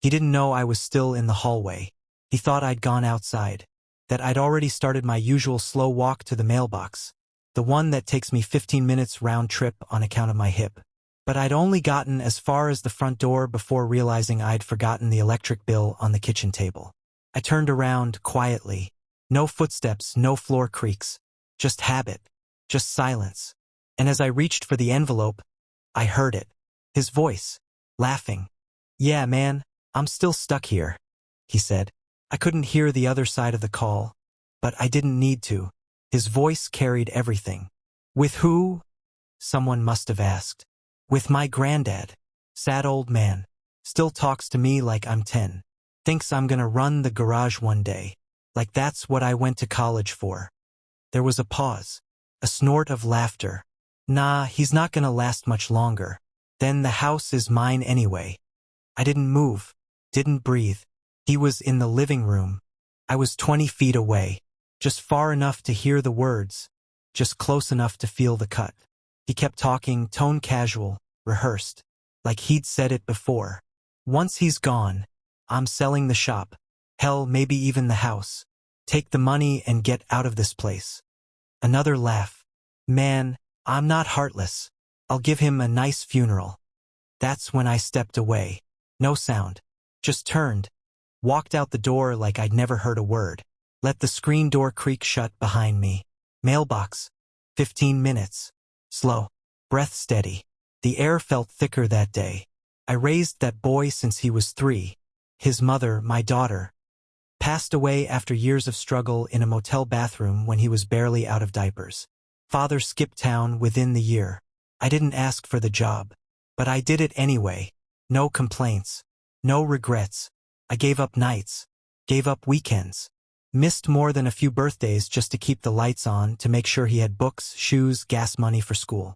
He didn't know I was still in the hallway. He thought I'd gone outside, that I'd already started my usual slow walk to the mailbox, the one that takes me 15 minutes round trip on account of my hip. But I'd only gotten as far as the front door before realizing I'd forgotten the electric bill on the kitchen table. I turned around quietly. No footsteps, no floor creaks. Just habit. Just silence. And as I reached for the envelope, I heard it. His voice. Laughing. "Yeah, man, I'm still stuck here," he said. I couldn't hear the other side of the call, but I didn't need to. His voice carried everything. "With who?" Someone must have asked. "With my granddad. Sad old man. Still talks to me like I'm 10. Thinks I'm gonna run the garage one day. Like that's what I went to college for." There was a pause. A snort of laughter. "Nah, he's not gonna last much longer. Then the house is mine anyway." I didn't move. Didn't breathe. He was in the living room. I was 20 feet away. Just far enough to hear the words. Just close enough to feel the cut. He kept talking, tone casual, rehearsed. Like he'd said it before. "Once he's gone, I'm selling the shop. Hell, maybe even the house. Take the money and get out of this place." Another laugh. "Man, I'm not heartless. I'll give him a nice funeral." That's when I stepped away. No sound. Just turned. Walked out the door like I'd never heard a word. Let the screen door creak shut behind me. Mailbox. 15 minutes. Slow. Breath steady. The air felt thicker that day. I raised that boy since he was 3. His mother, my daughter, passed away after years of struggle in a motel bathroom when he was barely out of diapers. Father skipped town within the year. I didn't ask for the job, but I did it anyway. No complaints. No regrets. I gave up nights. Gave up weekends. Missed more than a few birthdays just to keep the lights on to make sure he had books, shoes, gas money for school.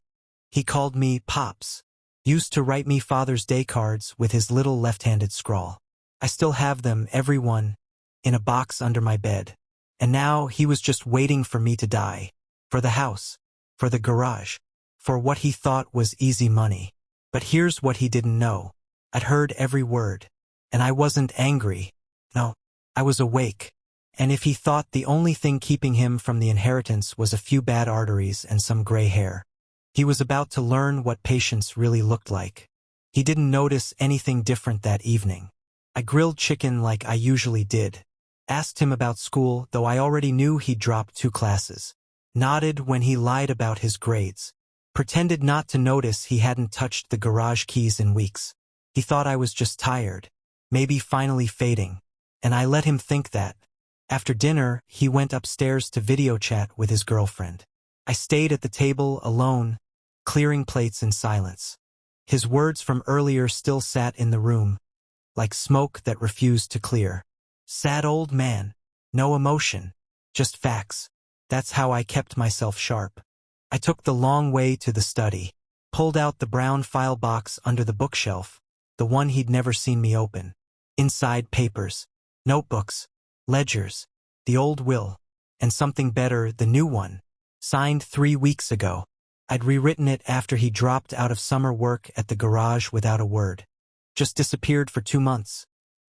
He called me Pops. Used to write me Father's Day cards with his little left-handed scrawl. I still have them, every one, in a box under my bed. And now he was just waiting for me to die. For the house. For the garage. For what he thought was easy money. But here's what he didn't know. I'd heard every word. And I wasn't angry. No, I was awake. And if he thought the only thing keeping him from the inheritance was a few bad arteries and some gray hair, he was about to learn what patience really looked like. He didn't notice anything different that evening. I grilled chicken like I usually did. Asked him about school, though I already knew he'd dropped 2 classes. Nodded when he lied about his grades. Pretended not to notice he hadn't touched the garage keys in weeks. He thought I was just tired. Maybe finally fading. And I let him think that. After dinner, he went upstairs to video chat with his girlfriend. I stayed at the table alone, clearing plates in silence. His words from earlier still sat in the room, like smoke that refused to clear. Sad old man. No emotion. Just facts. That's how I kept myself sharp. I took the long way to the study. Pulled out the brown file box under the bookshelf, the one he'd never seen me open. Inside papers. Notebooks. Ledgers. The old will. And something better, the new one. Signed 3 weeks ago. I'd rewritten it after he dropped out of summer work at the garage without a word. Just disappeared for 2 months.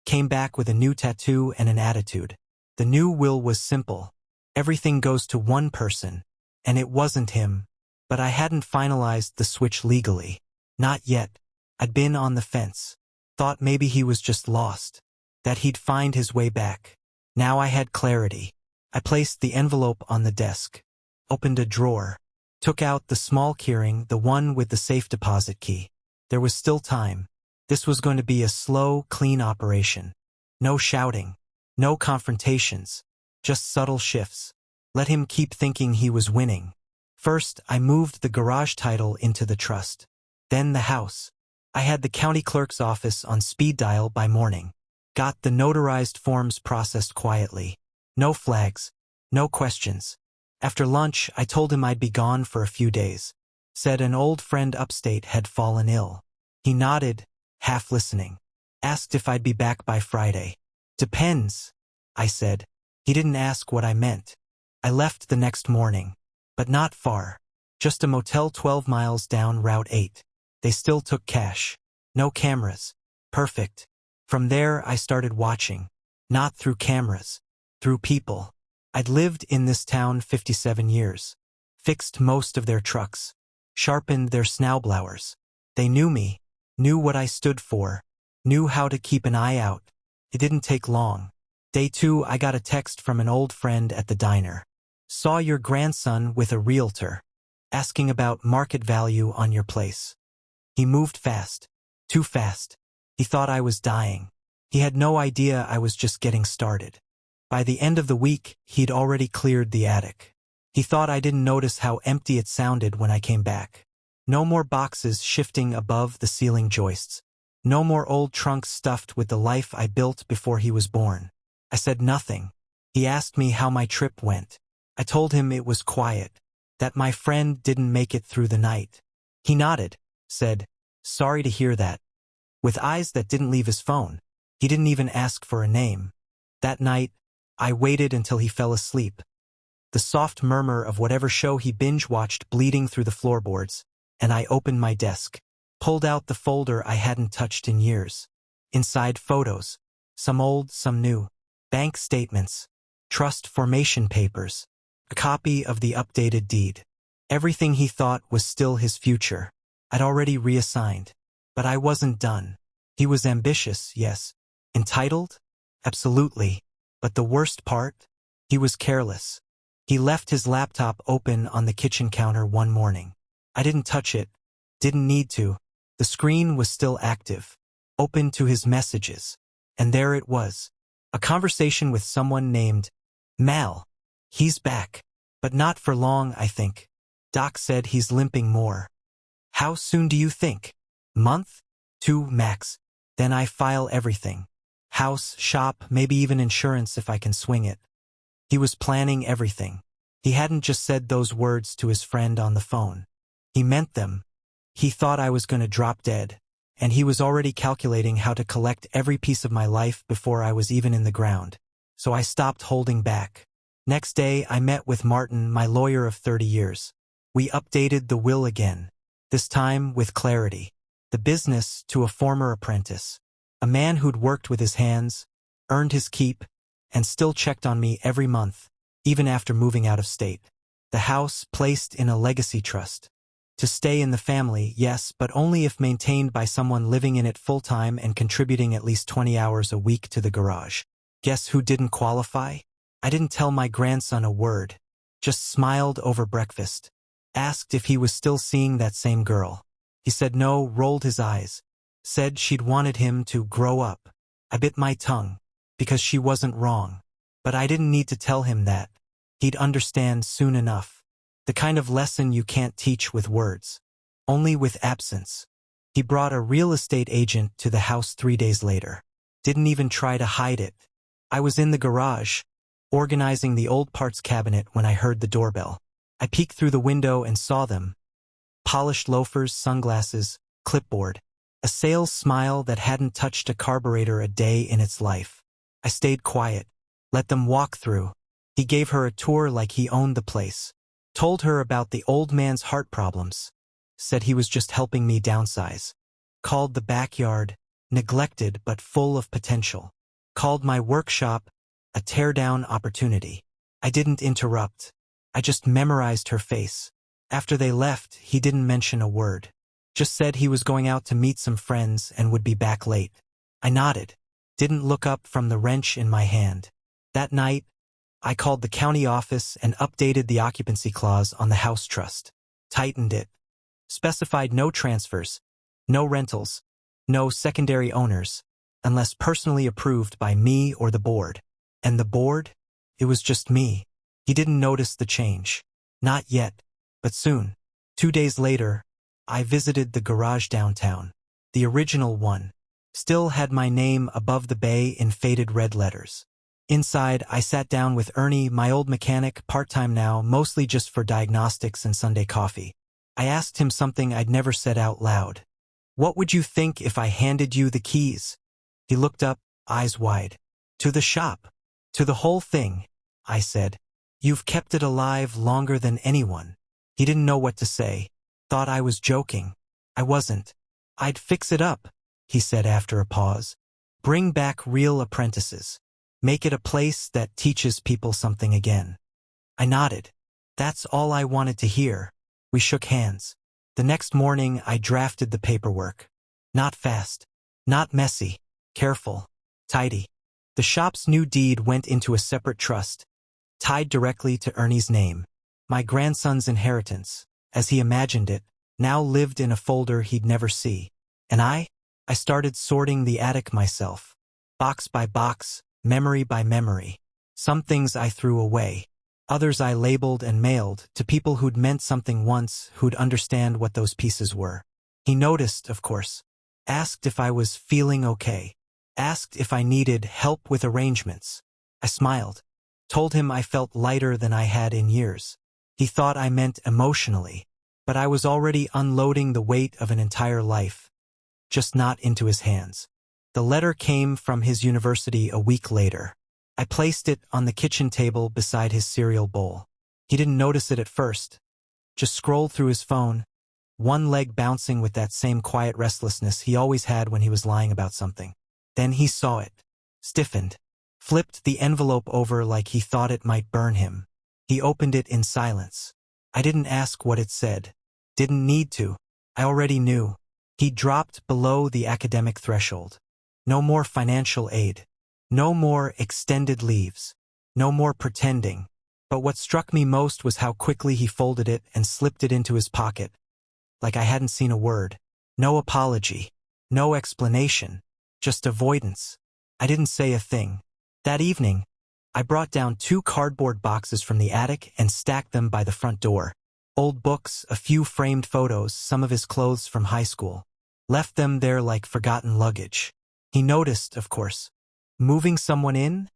Came back with a new tattoo and an attitude. The new will was simple. Everything goes to one person. And it wasn't him. But I hadn't finalized the switch legally. Not yet. I'd been on the fence. Thought maybe he was just lost. That he'd find his way back. Now I had clarity. I placed the envelope on the desk. Opened a drawer. Took out the small keyring, the one with the safe deposit key. There was still time. This was going to be a slow, clean operation. No shouting. No confrontations. Just subtle shifts. Let him keep thinking he was winning. First, I moved the garage title into the trust. Then the house. I had the county clerk's office on speed dial by morning. Got the notarized forms processed quietly. No flags. No questions. After lunch, I told him I'd be gone for a few days. Said an old friend upstate had fallen ill. He nodded, half listening. Asked if I'd be back by Friday. Depends, I said. He didn't ask what I meant. I left the next morning. But not far. Just a motel 12 miles down Route 8. They still took cash. No cameras. Perfect. From there, I started watching. Not through cameras. Through people. I'd lived in this town 57 years. Fixed most of their trucks. Sharpened their snowblowers. They knew me. Knew what I stood for. Knew how to keep an eye out. It didn't take long. Day 2, I got a text from an old friend at the diner. Saw your grandson with a realtor. Asking about market value on your place. He moved fast. Too fast. He thought I was dying. He had no idea I was just getting started. By the end of the week, he'd already cleared the attic. He thought I didn't notice how empty it sounded when I came back. No more boxes shifting above the ceiling joists. No more old trunks stuffed with the life I built before he was born. I said nothing. He asked me how my trip went. I told him it was quiet, that my friend didn't make it through the night. He nodded, said, "Sorry to hear that," with eyes that didn't leave his phone. He didn't even ask for a name. That night, I waited until he fell asleep. The soft murmur of whatever show he binge-watched bleeding through the floorboards, and I opened my desk, pulled out the folder I hadn't touched in years. Inside, photos, some old, some new, bank statements, trust formation papers, a copy of the updated deed. Everything he thought was still his future. I'd already reassigned. But I wasn't done. He was ambitious, yes. Entitled? Absolutely. But the worst part? He was careless. He left his laptop open on the kitchen counter one morning. I didn't touch it. Didn't need to. The screen was still active. Open to his messages. And there it was. A conversation with someone named Mal. He's back. But not for long, I think. Doc said he's limping more. How soon do you think? Month? 2 max. Then I file everything. House, shop, maybe even insurance if I can swing it. He was planning everything. He hadn't just said those words to his friend on the phone. He meant them. He thought I was going to drop dead. And he was already calculating how to collect every piece of my life before I was even in the ground. So I stopped holding back. Next day, I met with Martin, my lawyer of 30 years. We updated the will again. This time with clarity. The business to a former apprentice. A man who'd worked with his hands, earned his keep, and still checked on me every month, even after moving out of state. The house placed in a legacy trust. To stay in the family, yes, but only if maintained by someone living in it full-time and contributing at least 20 hours a week to the garage. Guess who didn't qualify? I didn't tell my grandson a word. Just smiled over breakfast. Asked if he was still seeing that same girl. He said no, rolled his eyes. Said she'd wanted him to grow up. I bit my tongue. Because she wasn't wrong. But I didn't need to tell him that. He'd understand soon enough. The kind of lesson you can't teach with words. Only with absence. He brought a real estate agent to the house 3 days later. Didn't even try to hide it. I was in the garage, organizing the old parts cabinet when I heard the doorbell. I peeked through the window and saw them. Polished loafers, sunglasses, clipboard. A sales smile that hadn't touched a carburetor a day in its life. I stayed quiet. Let them walk through. He gave her a tour like he owned the place. Told her about the old man's heart problems. Said he was just helping me downsize. Called the backyard, neglected but full of potential. Called my workshop, a tear-down opportunity. I didn't interrupt. I just memorized her face. After they left, he didn't mention a word. Just said he was going out to meet some friends and would be back late. I nodded. Didn't look up from the wrench in my hand. That night, I called the county office and updated the occupancy clause on the house trust. Tightened it. Specified no transfers, no rentals, no secondary owners, unless personally approved by me or the board. And the board? It was just me. He didn't notice the change. Not yet, but soon. 2 days later, I visited the garage downtown. The original one. Still had my name above the bay in faded red letters. Inside, I sat down with Ernie, my old mechanic, part-time now, mostly just for diagnostics and Sunday coffee. I asked him something I'd never said out loud. What would you think if I handed you the keys? He looked up, eyes wide. To the shop. To the whole thing, I said. You've kept it alive longer than anyone. He didn't know what to say. Thought I was joking. I wasn't. I'd fix it up, he said after a pause. Bring back real apprentices. Make it a place that teaches people something again. I nodded. That's all I wanted to hear. We shook hands. The next morning I drafted the paperwork. Not fast. Not messy. Careful. Tidy. The shop's new deed went into a separate trust, tied directly to Ernie's name. My grandson's inheritance, as he imagined it, now lived in a folder he'd never see. And I started sorting the attic myself. Box by box, memory by memory. Some things I threw away. Others I labeled and mailed to people who'd meant something once, who'd understand what those pieces were. He noticed, of course. Asked if I was feeling okay. Asked if I needed help with arrangements. I smiled. Told him I felt lighter than I had in years. He thought I meant emotionally, but I was already unloading the weight of an entire life, just not into his hands. The letter came from his university a week later. I placed it on the kitchen table beside his cereal bowl. He didn't notice it at first. Just scrolled through his phone, one leg bouncing with that same quiet restlessness he always had when he was lying about something. Then he saw it, stiffened, flipped the envelope over like he thought it might burn him. He opened it in silence. I didn't ask what it said. Didn't need to. I already knew. He dropped below the academic threshold. No more financial aid. No more extended leaves. No more pretending. But what struck me most was how quickly he folded it and slipped it into his pocket, like I hadn't seen a word. No apology. No explanation. Just avoidance. I didn't say a thing. That evening, I brought down 2 cardboard boxes from the attic and stacked them by the front door. Old books, a few framed photos, some of his clothes from high school. Left them there like forgotten luggage. He noticed, of course. Moving someone in?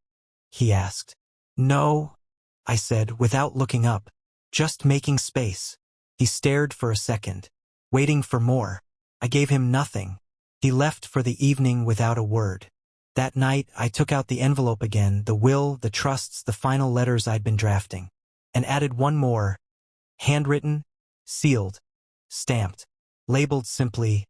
He asked. No, I said, without looking up. Just making space. He stared for a second, waiting for more. I gave him nothing. He left for the evening without a word. That night, I took out the envelope again, the will, the trusts, the final letters I'd been drafting, and added one more, handwritten, sealed, stamped, labeled simply,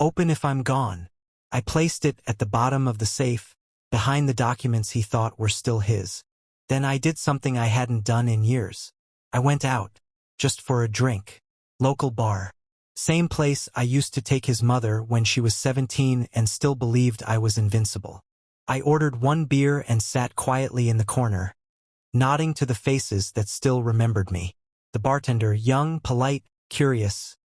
"Open if I'm gone." I placed it at the bottom of the safe, behind the documents he thought were still his. Then I did something I hadn't done in years. I went out, just for a drink. Local bar. Same place I used to take his mother when she was 17 and still believed I was invincible. I ordered 1 beer and sat quietly in the corner, nodding to the faces that still remembered me. The bartender, young, polite, curious,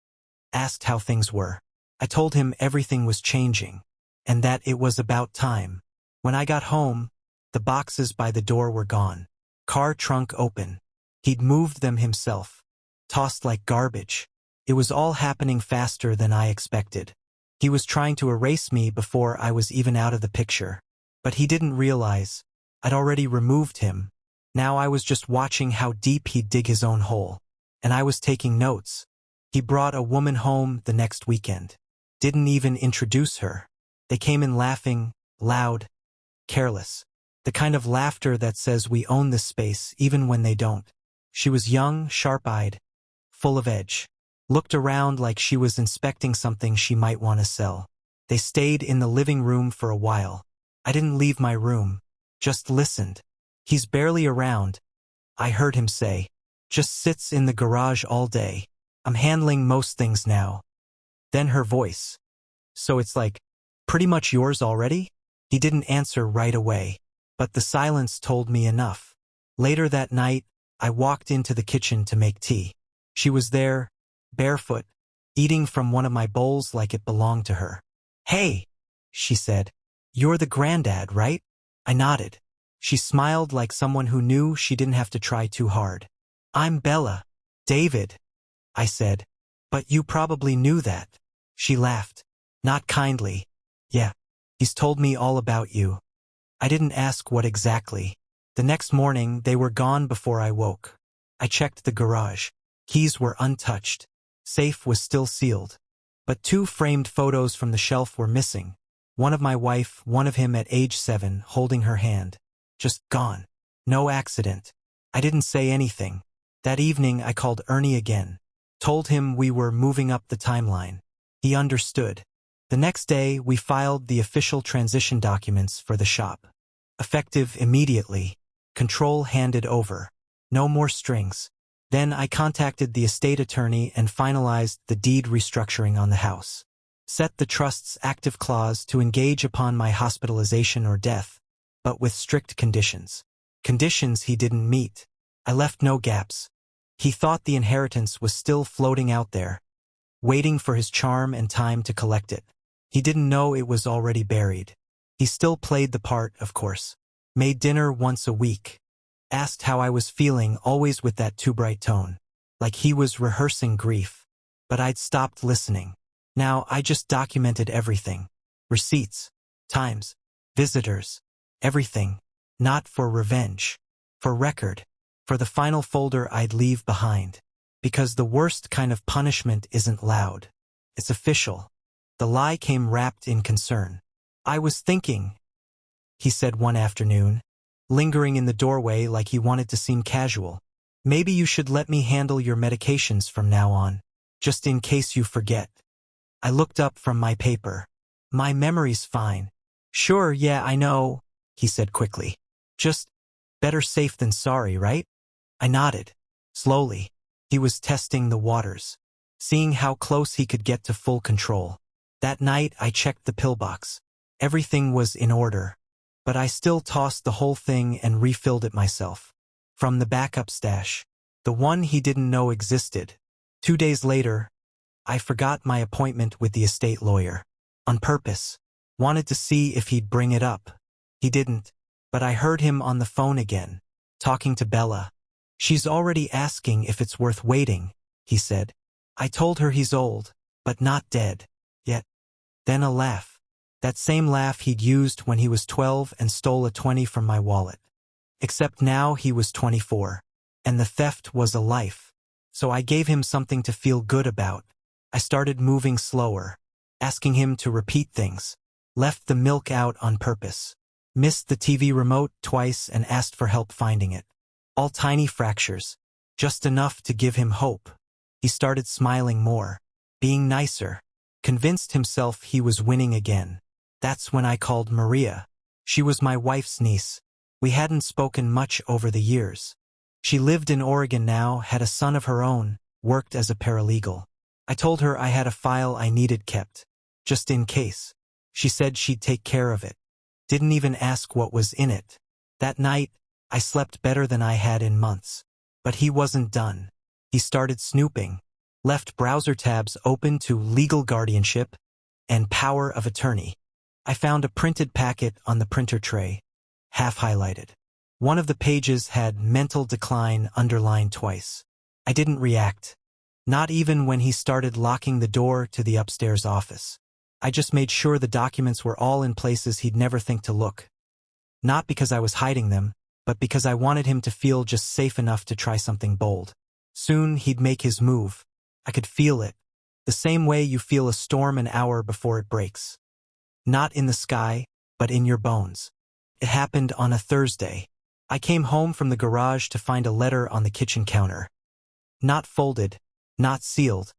asked how things were. I told him everything was changing, and that it was about time. When I got home, the boxes by the door were gone. Car trunk open. He'd moved them himself. Tossed like garbage. It was all happening faster than I expected. He was trying to erase me before I was even out of the picture. But he didn't realize I'd already removed him. Now I was just watching how deep he'd dig his own hole. And I was taking notes. He brought a woman home the next weekend. Didn't even introduce her. They came in laughing, loud, careless. The kind of laughter that says we own this space even when they don't. She was young, sharp-eyed, full of edge. Looked around like she was inspecting something she might want to sell. They stayed in the living room for a while. I didn't leave my room. Just listened. He's barely around, I heard him say. Just sits in the garage all day. I'm handling most things now. Then her voice. So it's like, pretty much yours already? He didn't answer right away, but the silence told me enough. Later that night, I walked into the kitchen to make tea. She was there, barefoot, eating from one of my bowls like it belonged to her. "Hey," she said. "You're the granddad, right?" I nodded. She smiled like someone who knew she didn't have to try too hard. "I'm Bella." "David," I said. "But you probably knew that." She laughed. Not kindly. "Yeah. He's told me all about you." I didn't ask what exactly. The next morning, they were gone before I woke. I checked the garage. Keys were untouched. Safe was still sealed. But 2 framed photos from the shelf were missing. One of my wife, one of him at age 7, holding her hand. Just gone. No accident. I didn't say anything. That evening, I called Ernie again. Told him we were moving up the timeline. He understood. The next day, we filed the official transition documents for the shop. Effective immediately. Control handed over. No more strings. Then I contacted the estate attorney and finalized the deed restructuring on the house. Set the trust's active clause to engage upon my hospitalization or death, but with strict conditions. Conditions he didn't meet. I left no gaps. He thought the inheritance was still floating out there, waiting for his charm and time to collect it. He didn't know it was already buried. He still played the part, of course. Made dinner once a week. Asked how I was feeling, always with that too bright tone. Like he was rehearsing grief. But I'd stopped listening. Now I just documented everything. Receipts, times, visitors, everything. Not for revenge. For record. For the final folder I'd leave behind. Because the worst kind of punishment isn't loud. It's official. The lie came wrapped in concern. I was thinking, he said one afternoon, lingering in the doorway like he wanted to seem casual. Maybe you should let me handle your medications from now on, just in case you forget. I looked up from my paper. My memory's fine. Sure, yeah, I know, he said quickly. Just better safe than sorry, right? I nodded. Slowly. He was testing the waters, seeing how close he could get to full control. That night I checked the pillbox. Everything was in order. But I still tossed the whole thing and refilled it myself. From the backup stash. The one he didn't know existed. 2 days later, I forgot my appointment with the estate lawyer. On purpose. Wanted to see if he'd bring it up. He didn't. But I heard him on the phone again, talking to Bella. She's already asking if it's worth waiting, he said. I told her he's old, but not dead. Yet. Then a laugh. That same laugh he'd used when he was 12 and stole a 20 from my wallet. Except now he was 24. And the theft was a life. So I gave him something to feel good about. I started moving slower. Asking him to repeat things. Left the milk out on purpose. Missed the TV remote twice and asked for help finding it. All tiny fractures. Just enough to give him hope. He started smiling more. Being nicer. Convinced himself he was winning again. That's when I called Maria. She was my wife's niece. We hadn't spoken much over the years. She lived in Oregon now, had a son of her own, worked as a paralegal. I told her I had a file I needed kept. Just in case. She said she'd take care of it. Didn't even ask what was in it. That night, I slept better than I had in months. But he wasn't done. He started snooping. Left browser tabs open to legal guardianship and power of attorney. I found a printed packet on the printer tray, half highlighted. One of the pages had mental decline underlined twice. I didn't react. Not even when he started locking the door to the upstairs office. I just made sure the documents were all in places he'd never think to look. Not because I was hiding them, but because I wanted him to feel just safe enough to try something bold. Soon he'd make his move. I could feel it. The same way you feel a storm an hour before it breaks. Not in the sky, but in your bones. It happened on a Thursday. I came home from the garage to find a letter on the kitchen counter. Not folded, not sealed,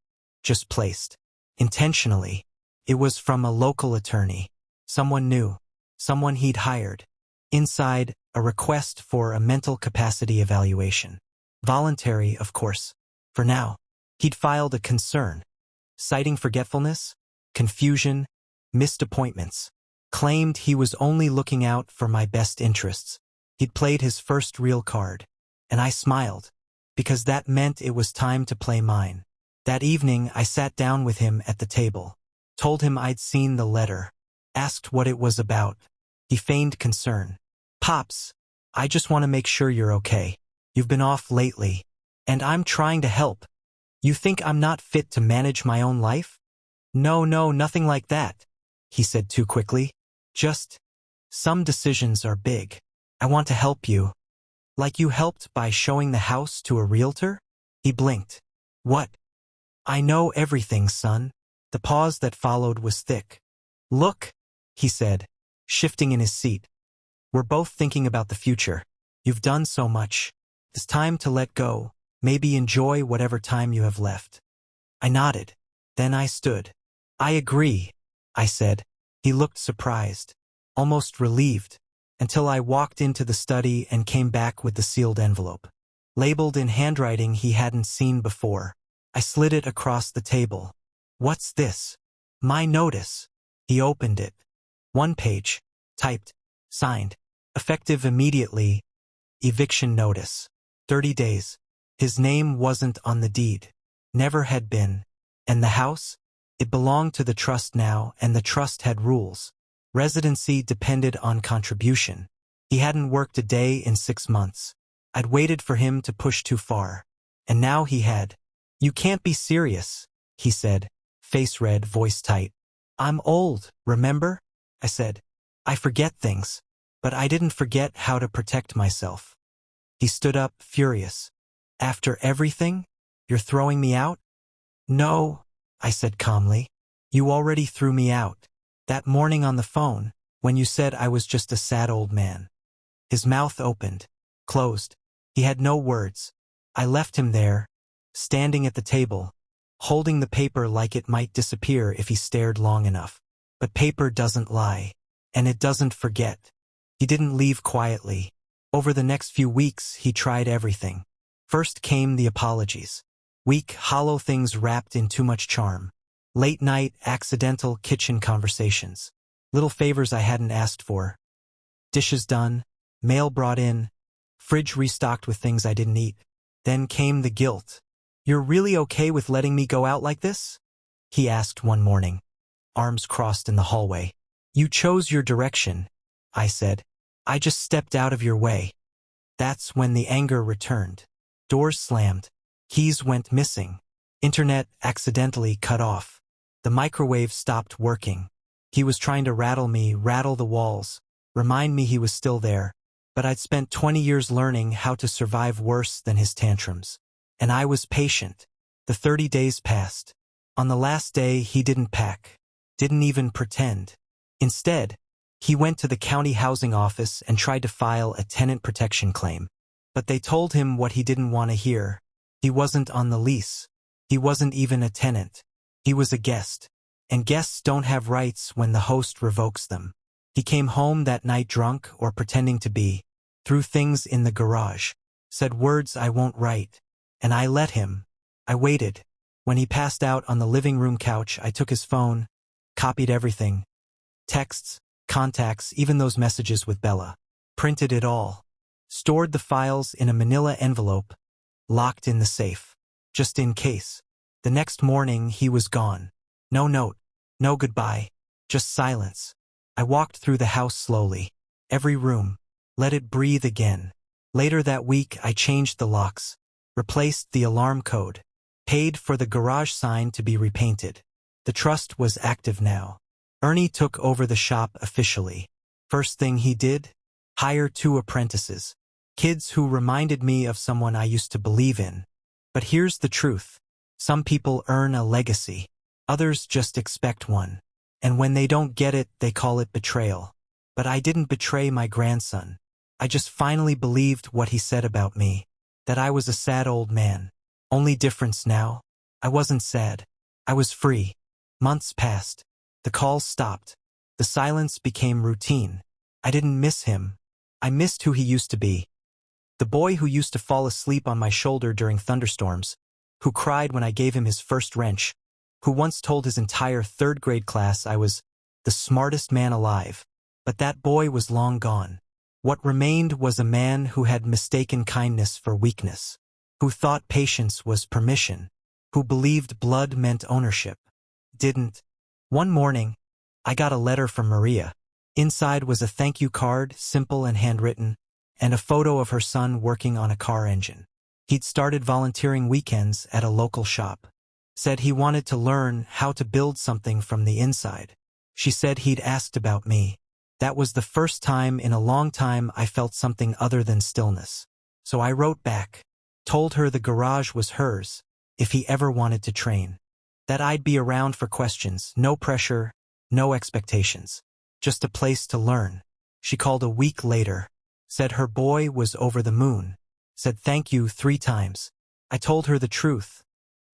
just placed. Intentionally. It was from a local attorney. Someone new. Someone he'd hired. Inside, a request for a mental capacity evaluation. Voluntary, of course. For now. He'd filed a concern. Citing forgetfulness, confusion, missed appointments. Claimed he was only looking out for my best interests. He'd played his first real card. And I smiled. Because that meant it was time to play mine. That evening, I sat down with him at the table. Told him I'd seen the letter. Asked what it was about. He feigned concern. Pops, I just want to make sure you're okay. You've been off lately. And I'm trying to help. You think I'm not fit to manage my own life? No, nothing like that, he said too quickly. Just, some decisions are big. I want to help you. Like you helped by showing the house to a realtor? He blinked. What? I know everything, son. The pause that followed was thick. Look, he said, shifting in his seat. We're both thinking about the future. You've done so much. It's time to let go. Maybe enjoy whatever time you have left. I nodded. Then I stood. I agree. I said. He looked surprised, almost relieved, until I walked into the study and came back with the sealed envelope. Labeled in handwriting he hadn't seen before. I slid it across the table. "What's this?" "My notice." He opened it. One page. Typed. Signed. Effective immediately. Eviction notice. 30 days. His name wasn't on the deed. Never had been. And the house? It belonged to the trust now, and the trust had rules. Residency depended on contribution. He hadn't worked a day in 6 months. I'd waited for him to push too far. And now he had. "You can't be serious," he said, face red, voice tight. "I'm old, remember?" I said. "I forget things. But I didn't forget how to protect myself." He stood up, furious. "After everything? You're throwing me out?" "No," I said calmly. "You already threw me out. That morning on the phone, when you said I was just a sad old man." His mouth opened, closed. He had no words. I left him there, standing at the table, holding the paper like it might disappear if he stared long enough. But paper doesn't lie, and it doesn't forget. He didn't leave quietly. Over the next few weeks, he tried everything. First came the apologies. Weak, hollow things wrapped in too much charm. Late night, accidental kitchen conversations. Little favors I hadn't asked for. Dishes done, mail brought in, fridge restocked with things I didn't eat. Then came the guilt. "You're really okay with letting me go out like this?" he asked one morning, arms crossed in the hallway. "You chose your direction," I said. "I just stepped out of your way." That's when the anger returned. Doors slammed. Keys went missing. Internet accidentally cut off. The microwave stopped working. He was trying to rattle me, rattle the walls, remind me he was still there. But I'd spent 20 years learning how to survive worse than his tantrums. And I was patient. The 30 days passed. On the last day, he didn't pack. Didn't even pretend. Instead, he went to the county housing office and tried to file a tenant protection claim. But they told him what he didn't want to hear. He wasn't on the lease. He wasn't even a tenant. He was a guest. And guests don't have rights when the host revokes them. He came home that night drunk or pretending to be, threw things in the garage, said words I won't write. And I let him. I waited. When he passed out on the living room couch, I took his phone, copied everything. Texts, contacts, even those messages with Bella. Printed it all. Stored the files in a manila envelope, locked in the safe. Just in case. The next morning, he was gone. No note. No goodbye. Just silence. I walked through the house slowly. Every room. Let it breathe again. Later that week, I changed the locks. Replaced the alarm code. Paid for the garage sign to be repainted. The trust was active now. Ernie took over the shop officially. First thing he did? Hire 2 apprentices. Kids who reminded me of someone I used to believe in. But here's the truth. Some people earn a legacy. Others just expect one. And when they don't get it, they call it betrayal. But I didn't betray my grandson. I just finally believed what he said about me. That I was a sad old man. Only difference now? I wasn't sad. I was free. Months passed. The calls stopped. The silence became routine. I didn't miss him. I missed who he used to be. The boy who used to fall asleep on my shoulder during thunderstorms, who cried when I gave him his first wrench, who once told his entire 3rd grade class I was the smartest man alive. But that boy was long gone. What remained was a man who had mistaken kindness for weakness, who thought patience was permission, who believed blood meant ownership. Didn't. One morning, I got a letter from Maria. Inside was a thank you card, simple and handwritten, and a photo of her son working on a car engine. He'd started volunteering weekends at a local shop. Said he wanted to learn how to build something from the inside. She said he'd asked about me. That was the first time in a long time I felt something other than stillness. So I wrote back, told her the garage was hers, if he ever wanted to train. That I'd be around for questions, no pressure, no expectations. Just a place to learn. She called a week later. Said her boy was over the moon. Said thank you 3 times. I told her the truth.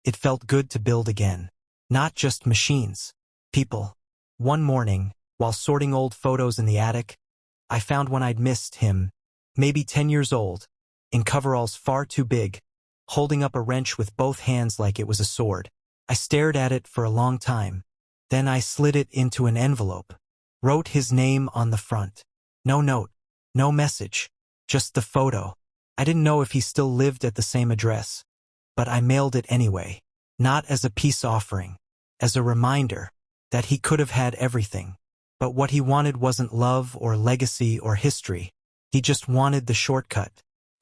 It felt good to build again. Not just machines. People. One morning, while sorting old photos in the attic, I found one I'd missed him, maybe 10 years old, in coveralls far too big, holding up a wrench with both hands like it was a sword. I stared at it for a long time. Then I slid it into an envelope, wrote his name on the front. No note, no message, just the photo. I didn't know if he still lived at the same address, but I mailed it anyway, not as a peace offering, as a reminder that he could have had everything. But what he wanted wasn't love or legacy or history. He just wanted the shortcut.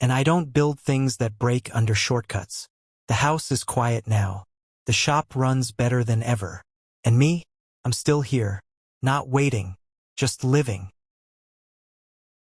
And I don't build things that break under shortcuts. The house is quiet now. The shop runs better than ever. And me? I'm still here. Not waiting. Just living.